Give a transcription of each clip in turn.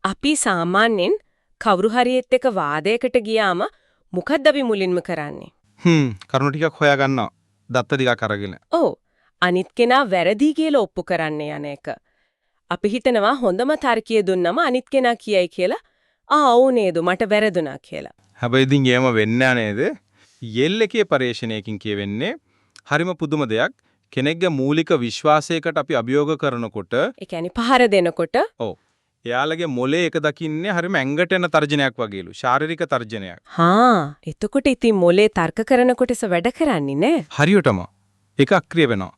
අපි සාමාන්‍යයෙන් කවුරු හරියෙත් එක වාදයකට ගියාම මොකද්ද අපි මුලින්ම කරන්නේ? කරුණු ටිකක් හොයාගන්නවා. දත්ත ටිකක් අරගෙන. ඔව්. අනිත් කෙනා වැරදි කියලා ඔප්පු කරන්නේ යන එක. අපි හිතනවා හොඳම තර්කය දුන්නම අනිත් කෙනා කියයි කියලා. ඔව් නේද මට වැරදුනා කියලා. හැබැයි ඉතින් එහෙම වෙන්නේ නේද? යෙල් එකේ පරිශ්‍රණයකින් කියවෙන්නේ හරිම පුදුම දෙයක්. කෙනෙක්ගේ මූලික විශ්වාසයකට අපි අභියෝග කරනකොට ඒ කියන්නේ පහර දෙනකොට ඔව්. එයාලගේ මොලේ එක දකින්නේ හරිම ඇඟට එන තර්ජනයක් වගේලු. ශාරීරික තර්ජනයක්. එතකොට ඉතින් මොලේ තර්ක කරනකොටස වැඩ කරන්නේ නෑ. හරියටම. ඒක අක්‍රිය වෙනවා.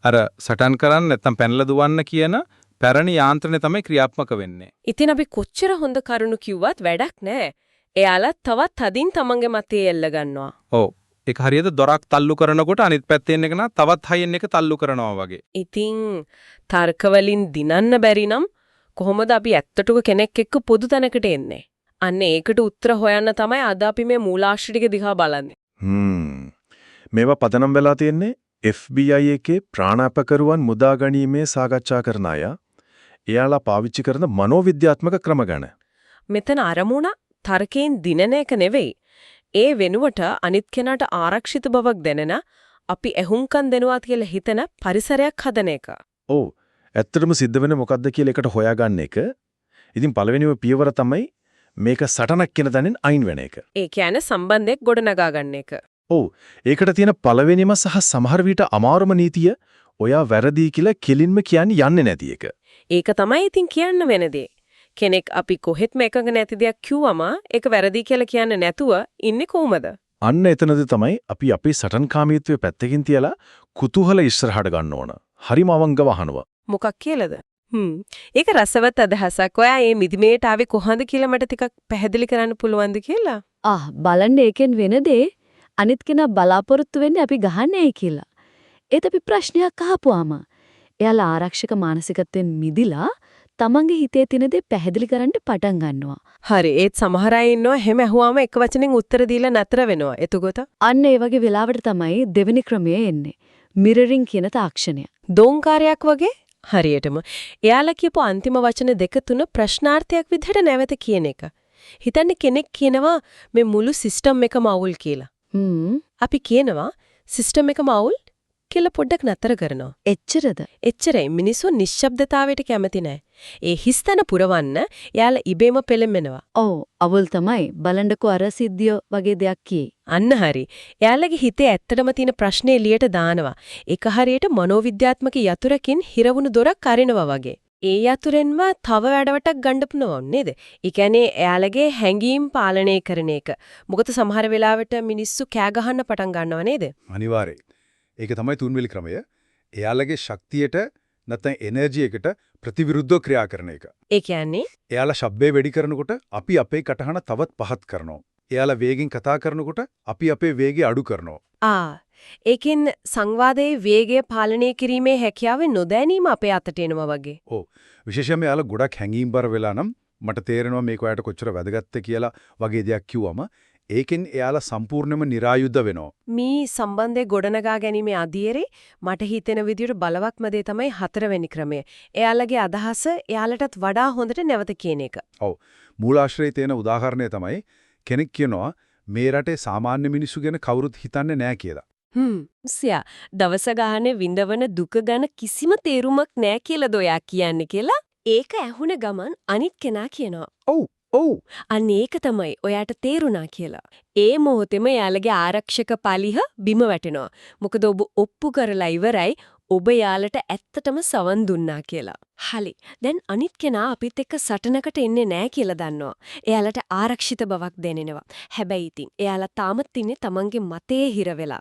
අර සටන් කරන්න නැත්නම් පැනලා දුවන්න කියන පැරණි යාන්ත්‍රණය තමයි ක්‍රියාත්මක වෙන්නේ. ඉතින් අපි කොච්චර හොඳ කරුණු කිව්වත් වැඩක් නෑ. එයාලා තවත් තදින් තමන්ගේ මතය එල්ල ගන්නවා. ඔව්. ඒක හරියට දොරක් තල්ලු කරනකොට අනිත් පැත්තේ ඉන්න කෙනා තවත් හයියෙන් එක තල්ලු කරනවා වගේ. ඉතින් තර්ක වලින් දිනන්න බැරි නම් කොහොමද අපි ඇත්තටම කෙනෙක් එක්ක පොදු තැනකට එන්නේ? අන්න ඒකට උත්තර හොයන්න තමයි අද අපි මේ මූලාශ්‍ර ටික දිහා බලන්නේ. මේවා පදනම් වෙලා තියෙන්නේ FBI එකේ ප්‍රාණාපකරුවන් මුදා ගැනීමේ සාකච්ඡා කරන අය. එයාලා පාවිච්චි කරන මනෝවිද්‍යාත්මක ක්‍රම ගැන. මෙතන අරමුණ තර්කයෙන් දිනන එක නෙවෙයි. ඒ වෙනුවට අනිත් කෙනාට ආරක්ෂිත බවක් දැනෙන අපි එහුම්කන් දෙනවා කියලා හිතන පරිසරයක් හදන එක. ඔව්. ඇත්තටම සිද්ධ වෙන්නේ මොකද්ද කියලා එකට හොයාගන්න එක. ඉතින් පළවෙනිම පියවර තමයි මේක සටනක් කියන තැනින් අයින් වෙන එක. ඒ කියන්නේ සම්බන්ධයක් ගොඩනගා ගන්න එක. ඔව්. ඒකට තියෙන පළවෙනිම සහ සමහර විට අමාරුම නීතිය ඔයා වැරදි කියලා කෙලින්ම කියන්නේ යන්නේ නැති එක. ඒක තමයි ඉතින් කියන්න වෙන දේ. කෙනෙක් අපි කොහෙත්ම එකඟ නැති දෙයක් කිව්වම ඒක වැරදි කියලා කියන්නේ නැතුව ඉන්නේ කොහමද? අන්න එතනදී තමයි අපි අපේ සටන්කාමීත්වය පැත්තකින් තියලා කුතුහල ඉස්සරහට ගන්න ඕන. හරිම අවංගව අහනවා. මොකක් කියලාද? ඒක රසවත් අදහසක්. ඔයා මේ මිදිමේට ආවේ කොහොමද කියලා මට ටිකක් පැහැදිලි කරන්න පුළුවන්ද කියලා? බලන්න ඒකෙන් වෙන දේ අනිත් කෙනා බලාපොරොත්තු වෙන්නේ අපි ගහන්නේ කියලා. ඒත් අපි ප්‍රශ්නයක් අහපුවාම එයාලා ආරක්ෂක මානසිකත්වයෙන් මිදිලා තමන්ගේ හිතේ තියෙන දේ පැහැදිලි කරන්න පටන් ගන්නවා. හරි. ඒත් සමහර අය ඉන්නවා හැම ඇහුවාම එක වචනෙන් උත්තර දීලා නතර වෙනවා. එතකොට අන්න ඒ වගේ වෙලාවට තමයි දෙවෙනි ක්‍රමය එන්නේ. මිරරින් කියන තාක්ෂණය. දෝංකාරයක් වගේ හරියටම. එයාලා කියපු අන්තිම වචන දෙක තුන ප්‍රශ්නාර්ථයක් විදිහට නැවත කියන එක. හිතන්න කෙනෙක් කියනවා මේ මුළු සිස්ටම් එකම අවුල් කියලා. අපි කියනවා සිස්ටම් එකම අවුල් කියලා පොඩ්ඩක් නතර කරනවා. එච්චරද? එච්චරයි. මිනිස්සු නිශ්ශබ්දතාවයට කැමති නැහැ. ඒ හිස්තන පුරවන්න යාලා ඉබේම පෙළඹෙනවා. ඔව් අවුල් තමයි. බලන්නකෝ අර සිද්ධිය වගේ දෙයක් කියේ. අන්න හරි. එයාලගේ හිතේ ඇත්තටම තියෙන ප්‍රශ්නේ එළියට දානවා. ඒක හරියට මනෝවිද්‍යාත්මක යතුරකින් හිරවුණු දොරක් අරිනවා වගේ. ඒ යතුරෙන්ම තව වැඩවටක් ගන්න පුළුවන් නේද? ඒ කියන්නේ එයාලගේ හැඟීම් පාලනය කරන එක. මොකද සමහර වෙලාවට මිනිස්සු කෑ ගහන්න පටන් ගන්නව නේද? අනිවාර්යයෙන්. ඒක තමයි තුන්වෙනි ක්‍රමය. එයාලගේ ශක්තියට නැත්නම් එනර්ජි එකට ප්‍රතිවිරුද්ධව ක්‍රියා කරන එක. ඒ කියන්නේ එයාලා ශබ්දේ වැඩි කරනකොට අපි අපේ කටහන තවත් පහත් කරනවා. එයාලා වේගෙන් කතා කරනකොට අපි අපේ වේගය අඩු කරනවා. ඒකෙන් සංවාදයේ වේගය පාලනය කිරීමේ හැකියාව නොදැනීම අපේ අතට එනවා වගේ. ඔව්. විශේෂයෙන්ම එයාලා ගොඩක් හැංගීම්බර වෙලා නම් මට තේරෙනවා මේක ඔයාලට කොච්චර වැදගත්ද කියලා වගේ දෙයක් කිව්වම ඒකෙන් එයාලා සම්පූර්ණයෙන්ම નિરાයුද්ධ වෙනවා. මේ සම්බන්ධය ගොඩනගා ගැනීමේ අධීරේ මට හිතෙන විදිහට බලවත්ම දේ තමයි හතරවෙනි ක්‍රමය. එයාලගේ අදහස එයාලටත් වඩා හොඳට නැවත කියන එක. ඔව්. මූලාශ්‍රයේ තියෙන උදාහරණය තමයි කෙනෙක් කියනවා මේ රටේ සාමාන්‍ය මිනිස්සු ගැන කවුරුත් හිතන්නේ නැහැ කියලා. සියා දවස ගානේ විඳවන දුක ගැන කිසිම තේරුමක් නැහැ කියලාද ඔයා කියන්නේ කියලා? ඒක ඇහුණ ගමන් අනිත් කෙනා කියනවා. ඔව්. ඔව්. අන්න ඒක තමයි ඔයාට තේරුණා කියලා. ඒ මොහොතේම යාළගේ ආරක්ෂක පලිහ බිම වැටෙනවා. මොකද ඔබ ඔප්පු කරලා ඉවරයි ඔබ යාළට ඇත්තටම සවන් දුන්නා කියලා. හරි. දැන් අනිත් කෙනා අපිත් එක්ක සටනකට එන්නේ නැහැ කියලා දන්නවා. එයාලට ආරක්ෂිත බවක් දැනෙනවා. හැබැයි ඉතින් එයාලා තාමත් ඉන්නේ තමන්ගේ මතයේ හිර වෙලා.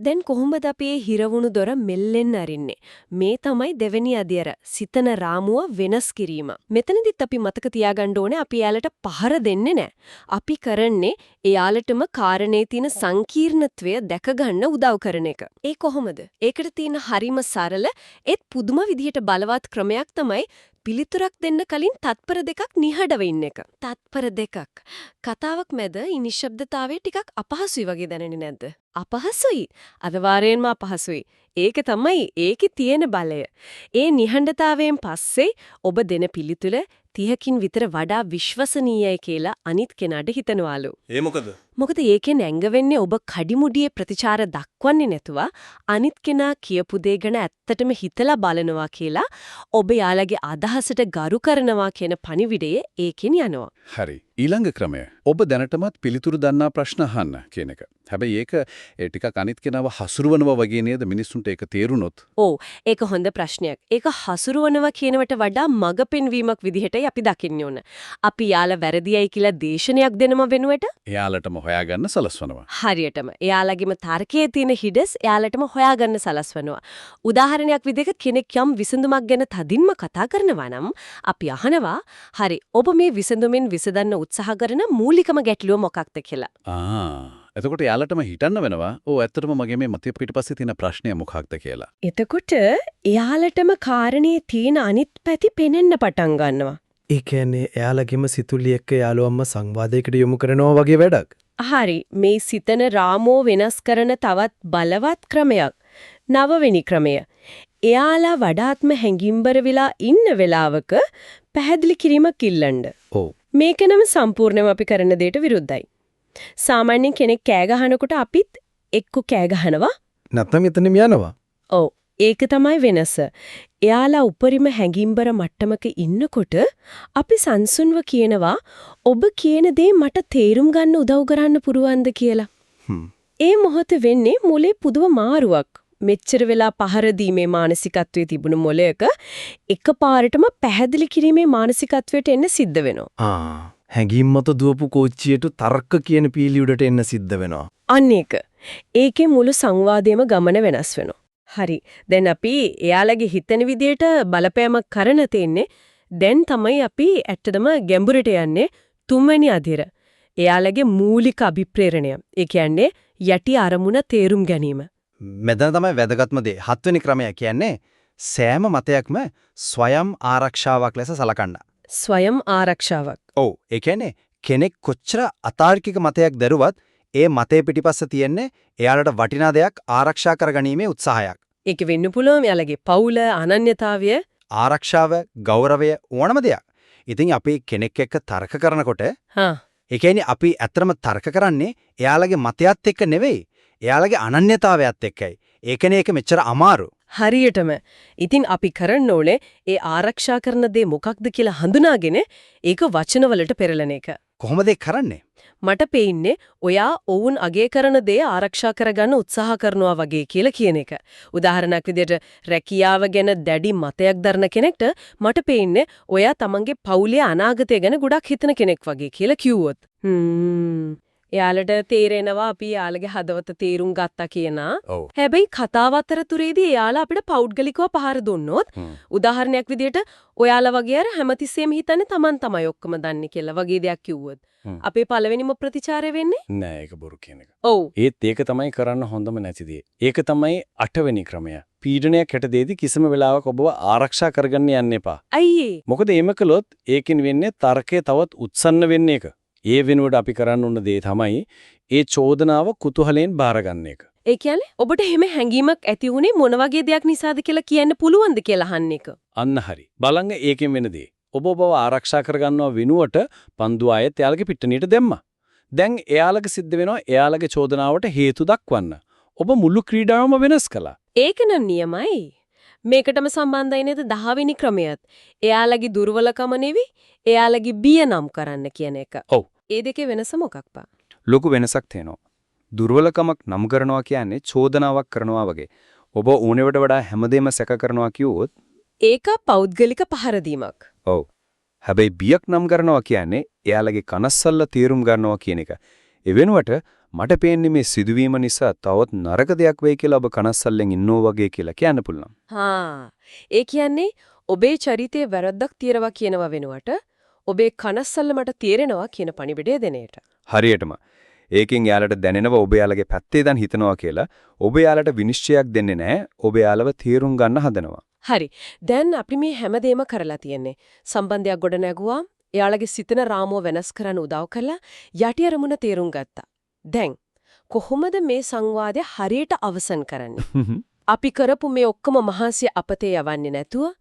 දැන් කොහොමද අපි මේ හිරවුණු දොර මෙල්ලෙන්න අරින්නේ? මේ තමයි දෙවෙනි අධ්‍යයන සිතන රාමුව වෙනස් කිරීම. මෙතනදිත් අපි මතක තියාගන්න ඕනේ අපි එයාලට පහර දෙන්නේ නැහැ. අපි කරන්නේ එයාලටම කාරණේ තියෙන සංකීර්ණත්වය දැක ගන්න උදව් කරන එක. ඒ කොහොමද? ඒකට තියෙන හරිම සරල ඒත් පුදුම විදිහට බලවත් ක්‍රමයක් තමයි පිළිතුරක් දෙන්න කලින් තත්පර දෙකක් නිහඬව ඉන්න එක. තත්පර දෙකක්. කතාවක් මැද නිශ්ශබ්දතාවය ටිකක් අපහසුයි වගේ දැනෙන්නේ නැද්ද? අපහසුයි. අනිවාර්යෙන්ම අපහසුයි. ඒක තමයි ඒකේ තියෙන බලය. ඒ නිහඬතාවයෙන් පස්සේ ඔබ දෙන පිළිතුර 30කින් විතර වඩා විශ්වසනීයයි කියලා අනිත් කෙනාට හිතනවාලු. ඒ මොකද? මොකද ඒකෙන් ඇඟ වෙන්නේ ඔබ කඩිමුඩියේ ප්‍රතිචාර දක්වන්නේ නැතුව අනිත් කෙනා කියපු දේ ගැන ඇත්තටම හිතලා බලනවා කියලා ඔබ යාළගේ අදහසට ගරු කරනවා කියන පණිවිඩය ඒකෙන් යනවා. හරි. ඊළඟ ක්‍රමය ඔබ දැනටමත් පිළිතුරු දන්නා ප්‍රශ්න අහන්න කියන එක. හැබැයි ඒක ටිකක් අනිත් කෙනාව හසුරුවනවා වගේ නේද මිනිස්සුන්ට ඒක තේරුනොත්. ඔව් ඒක හොඳ ප්‍රශ්නයක්. ඒක හසුරුවනවා කියනවට වඩා මග පෙන්වීමක් විදිහටයි අපි දකින්න ඕන. අපි යාළ වැරදියයි කියලා දේශනයක් දෙනම වෙනුවට එයාලටම හොයාගන්න සලස්වනවා. හරියටම එයාලගේම තර්කයේ තියෙන හිඩස් එයාලටම හොයාගන්න සලස්වනවා. උදාහරණයක් විදිහට කෙනෙක් යම් විසඳුමක් ගැන තදින්ම කතා කරනවා නම් අපි අහනවා හරි ඔබ මේ විසඳුමෙන් විසඳන්න උත්සාහ කරන මූලිකම ගැටලුව මොකක්ද කියලා. එතකොට එයාලටම හිතන්න වෙනවා ඕ ඇත්තටම මගේ මේ මතය පිටපස්සේ තියෙන ප්‍රශ්නය මොකක්ද කියලා. එතකොට එයාලටම කාරණේ තියෙන අනිත් පැති පෙනෙන්න පටන් ගන්නවා. ඒ කියන්නේ එයාලගෙම සිතුවිලි එක්ක යාළුවම්ම සංවාදයකට යොමු කරනවා වගේ වැඩක්. හරි මේ සිතන රාමෝ වෙනස් කරන තවත් බලවත් ක්‍රමයක්. නවවෙනි ක්‍රමය. එයාලා වඩාත්ම හැඟිම්බර වෙලා ඉන්න වෙලාවක පැහැදිලි කිරීමක් ඉල්ලන්න. ඔව්. මේකනම සම්පූර්ණයෙන්ම අපි කරන දෙයට විරුද්ධයි. සාමාන්‍යයෙන් කෙනෙක් කෑ ගහනකොට අපිත් එක්ක කෑ ගහනවා. නැත්නම් එතනම යනවා. ඔව්. ඒක තමයි වෙනස. එයාලා උපරිම හැඟිම්බර මට්ටමක ඉන්නකොට අපි සංසුන්ව කියනවා ඔබ කියන දේ මට තේරුම් ගන්න උදව් කරන්න පුරුවන්ද කියලා. ඒ මොහොත වෙන්නේ මොලේ පුදුම මාරුවක්. මෙච්චර වෙලා පහර දීමේ මානසිකත්වයේ තිබුණු මොලයක එකපාරටම පැහැදිලි කිරීමේ මානසිකත්වයට එන්න සිද්ධ වෙනවා. හැඟීම් මත දුවපු කෝච්චියට තර්ක කියන පීලි උඩට එන්න සිද්ධ වෙනවා. අන්න ඒක. ඒකේ මුළු සංවාදයේම ගමන වෙනස් වෙනවා. හරි. දැන් අපි එයාලගේ හිතන විදියට බලපෑමක් කරන තෙන්නේ දැන් තමයි අපි ඇත්තටම ගැඹුරට යන්නේ තුන්වෙනි අධිර. එයාලගේ මූලික අභිප්‍රේරණය. ඒ කියන්නේ යටි අරමුණ තේරුම් ගැනීම. මෙතන තමයි වැදගත්ම දේ. 7 වෙනි ක්‍රමය කියන්නේ සෑම මතයක්ම ස්වයං ආරක්ෂාවක් ලෙස සලකන්න. ස්වයං ආරක්ෂාවක්. ඔව්. ඒ කියන්නේ කෙනෙක් කොච්චර අතාර්කික මතයක් දරුවත් ඒ මතේ පිටිපස්ස තියෙන්නේ එයාලට වටිනා දෙයක් ආරක්ෂා කරගැනීමේ උත්සාහයක්. ඒක වෙන්න පුළුවන් එයාලගේ පෞල අනන්‍යතාවය ආරක්ෂාව, ගෞරවය ඕනම දෙයක්. ඉතින් අපි කෙනෙක් එක්ක තර්ක කරනකොට ඒ කියන්නේ අපි ඇත්තටම තර්ක කරන්නේ එයාලගේ මතයත් එක්ක නෙවෙයි. එයාලගේ අනන්‍යතාවයත් එක්කයි. ඒකනේ ඒක මෙච්චර අමාරු. හරියටම. ඉතින් අපි කරන්න ඕනේ ඒ ආරක්ෂා කරන දේ මොකක්ද කියලා හඳුනාගෙන ඒක වචනවලට පෙරලන එක. කොහොමද ඒක කරන්නේ? මට පේන්නේ ඔයා ඔවුන් අගය කරන දේ ආරක්ෂා කරගන්න උත්සාහ කරනවා වගේ කියලා කියන එක. උදාහරණයක් විදිහට රැකියාව ගැන දැඩි මතයක් දරන කෙනෙක්ට මට පේන්නේ ඔයා තමන්ගේ පවුලේ අනාගතය ගැන ගොඩක් හිතන කෙනෙක් වගේ කියලා කිව්වොත්. එයාලට තේරෙනවා අපි එයාලගේ හදවත තේරුම් ගත්තා කියනා. හැබැයි කතාව අතරතුරේදී එයාලා අපිට පෞද්ගලිකව පහර දුන්නොත් උදාහරණයක් විදිහට ඔයාලා වගේ අර හැමතිස්සෙම හිතන්නේ Taman තමයි ඔක්කොම දන්නේ කියලා වගේ දෙයක් කිව්වොත් අපේ පළවෙනිම ප්‍රතිචාරය වෙන්නේ නෑ ඒක බොරු කියන එක. ඔව්. ඒත් ඒක තමයි කරන්න හොඳම නැති දේ. ඒක තමයි 8 වෙනි ක්‍රමය. පීඩනයක් හැටදේදී කිසිම වෙලාවක ඔබව ආරක්ෂා කරගන්න යන්න එපා. අයියේ. මොකද එහෙම කළොත් ඒකෙන් වෙන්නේ තර්කය තවත් උත්සන්න වෙන්නේ එක. ඒ වෙනුවට අපි කරන්න ඕන දේ තමයි ඒ චෝදනාව කුතුහලයෙන් බාරගන්න එක. ඒ කියන්නේ ඔබට එහෙම හැඟීමක් ඇති වුණේ මොන වගේ දෙයක් නිසාද කියලා කියන්න පුළුවන්ද කියලා අහන්න එක. අන්න හරි. බලංග ඒකෙන් වෙන දේ. ඔබ ඔබව ආරක්ෂා කරගන්නව වෙනුවට පන්දු ආයෙත් එයාලගේ පිට්ටනියට දැම්මා. දැන් එයාලගේ සිද්ධ වෙනවා එයාලගේ චෝදනාවට හේතු දක්වන්න. ඔබ මුළු ක්‍රීඩාවම වෙනස් කළා. ඒක නම් නියමයි. මේකටම සම්බන්ධයි නේද 10 වෙනි ක්‍රමයත්. එයාලගේ දුර්වලකම නෙවි එයාලගේ බිය නම් කරන්න කියන එක. ඔව්. ඒ දෙකේ වෙනස මොකක්ද? ලොකු වෙනසක් තියෙනවා. දුර්වලකමක් නම් කරනවා කියන්නේ චෝදනාවක් කරනවා වගේ. ඔබ ඕනෙවට වඩා හැමදේම සැක කරනවා කිව්වොත් ඒක පෞද්ගලික පහර දීමක්. ඔව්. හැබැයි බියක් නම් කරනවා කියන්නේ එයාලගේ කනස්සල්ල තීරුම් ගන්නවා කියන එක. ඒ වෙනුවට මට පේන්නේ මේ සිදුවීම නිසා තවත් නරක දෙයක් වෙයි කියලා ඔබ කනස්සල්ලෙන් ඉන්නෝ වගේ කියලා කියන්න පුළුවන්. ඒ කියන්නේ ඔබේ චරිතයේ වැරද්දක් තියනවා කියනවා වෙනුවට ඔබේ කනස්සල්ල මට තේරෙනවා කියන පණිවිඩය දෙන එක. හරියටම. ඒකෙන් යාලට දැනෙනවා ඔබ යාලගේ පැත්තේ දැන් හිතනවා කියලා. ඔබ යාලට විනිශ්චයක් දෙන්නේ නැහැ. ඔබ යාලව තීරුම් ගන්න හදනවා. හරි. දැන් අපි මේ හැමදේම කරලා තියෙන්නේ. සම්බන්ධයක් ගොඩ නැගුවා. එයාලගේ සිතන රාමුව වෙනස් කරන්න උදව් කළා. යටි අරමුණ තේරුම් ගත්තා. දැන් කොහොමද මේ සංවාදය හරියට අවසන් කරන්නේ? අපි කරපු මේ ඔක්කොම මහන්සිය අපතේ යවන්නේ නැතුව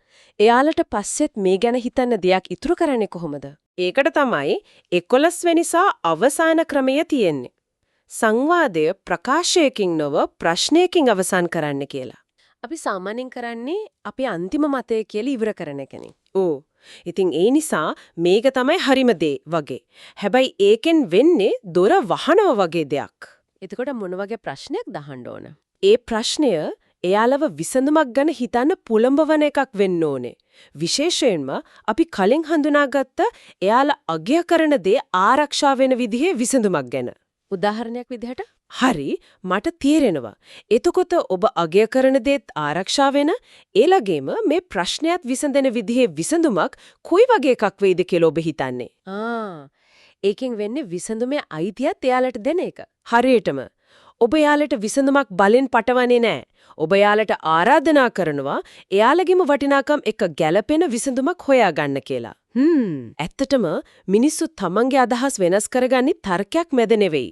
එයාලට පස්සෙත් මේ ගැන හිතන්න දෙයක් ඉතුරු කරන්නේ කොහොමද? ඒකට තමයි 11 වෙනි සහ අවසාන ක්‍රමය තියෙන්නේ. සංවාදය ප්‍රකාශයකින් නොව ප්‍රශ්නයකින් අවසන් කරන්න කියලා. අපි සාමාන්‍යයෙන් කරන්නේ අපි අන්තිම මතය කියලා ඉවර කරන එකනේ. ඕ. ඉතින් ඒ නිසා මේක තමයි හරිම දේ වගේ. හැබැයි ඒකෙන් වෙන්නේ දොර වහනව වගේ දෙයක්. එතකොට මොන වගේ ප්‍රශ්නයක් දහන්න ඕන? ඒ ප්‍රශ්නය එයාලව විසඳුමක් ගැන හිතන්න පුළඹවන එකක් වෙන්න ඕනේ. විශේෂයෙන්ම අපි කලින් හඳුනාගත්ත එයාලා අගය කරන දේ ආරක්ෂා වෙන විදිහේ විසඳුමක් ගැන. උදාහරණයක් විදිහට හරි මට තේරෙනවා. එතකොට ඔබ අගය කරන දේත් ආරක්ෂා වෙන ඒලගේම මේ ප්‍රශ්නයත් විසඳන විදිහේ විසඳුමක් කොයි වගේ එකක් වෙයිද කියලා ඔබ හිතන්නේ? ඒකෙන් වෙන්නේ විසඳුමේ අයිතියත් එයාලට දෙන එක. හරියටම ඔබ එයාලට විසඳුමක් බලෙන් පටවන්නේ නැහැ. ඔබ එයාලට ආරාධනා කරනවා එයාලගේම වටිනාකම් එක ගැළපෙන විසඳුමක් හොයාගන්න කියලා. ඇත්තටම මිනිස්සු තමන්ගේ අදහස් වෙනස් කරගන්නේ තර්කයක් මැද නෙවෙයි.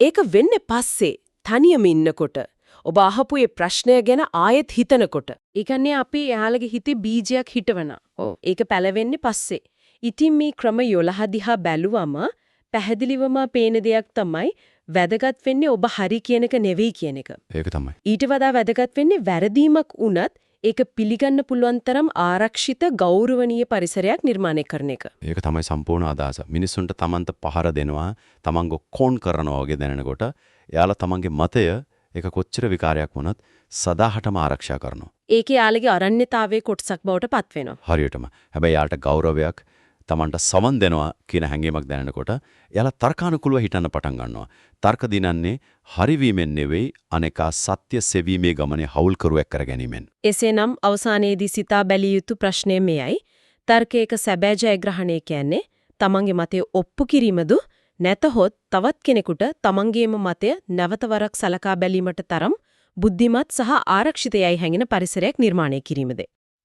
ඒක වෙන්නේ පස්සේ තනියම ඉන්නකොට. ඔබ අහපු මේ ප්‍රශ්නය ගැන ආයෙත් හිතනකොට. ඒ කියන්නේ අපි එයාලගේ හිතේ බීජයක් හිටවනවා. ඒක පැලවෙන්නේ පස්සේ. ඉතින් මේ ක්‍රම 11 දිහා බැලුවම පැහැදිලිවම පේන දෙයක් තමයි වැදගත් වෙන්නේ ඔබ හරි කියන එක නෙවෙයි කියන එක. ඒක තමයි. ඊට වඩා වැදගත් වෙන්නේ වැරදීමක් වුණත් ඒක පිළිගන්න පුළුවන් තරම් ආරක්ෂිත ගෞරවනීය පරිසරයක් නිර්මාණය කරන එක. ඒක තමයි සම්පූර්ණ අදහස. මිනිස්සුන්ට තමන්ට පහර දෙනවා, තමන්ව කොන් කරනවා වගේ දැනෙනකොට එයාලා තමන්ගේ මතය ඒක කොච්චර විකාරයක් වුණත් සදාහටම ආරක්ෂා කරනවා. ඒකේ යාළගේ අරණ්‍යතාවයේ කොටසක් බවට පත් වෙනවා. හරියටම. හැබැයි යාට ගෞරවයක් තමන්ට සවන් දෙනවා කියන හැඟීමක් දැනෙනකොට එයාලා තර්කානුකූලව හිතන්න පටන් ගන්නවා. තර්ක දිනන්නේ හරිවීමෙන් නෙවෙයි අනේකා සත්‍ය සෙවීමේ ගමනේ හවුල්කරුවෙක් කර ගැනීමෙන්. එසේනම් අවසානයේදී සිතා බැලිය යුතු ප්‍රශ්නය මෙයයි. තර්කයක සැබෑ ජයග්‍රහණය කියන්නේ තමන්ගේ මතය ඔප්පු කිරීමද නැතහොත් තවත් කෙනෙකුට තමන්ගේම මතය නැවත වරක් සලකා බැලීමට තරම් බුද්ධිමත් සහ ආරක්ෂිතයයි හැඟෙන පරිසරයක් නිර්මාණය කිරීමද?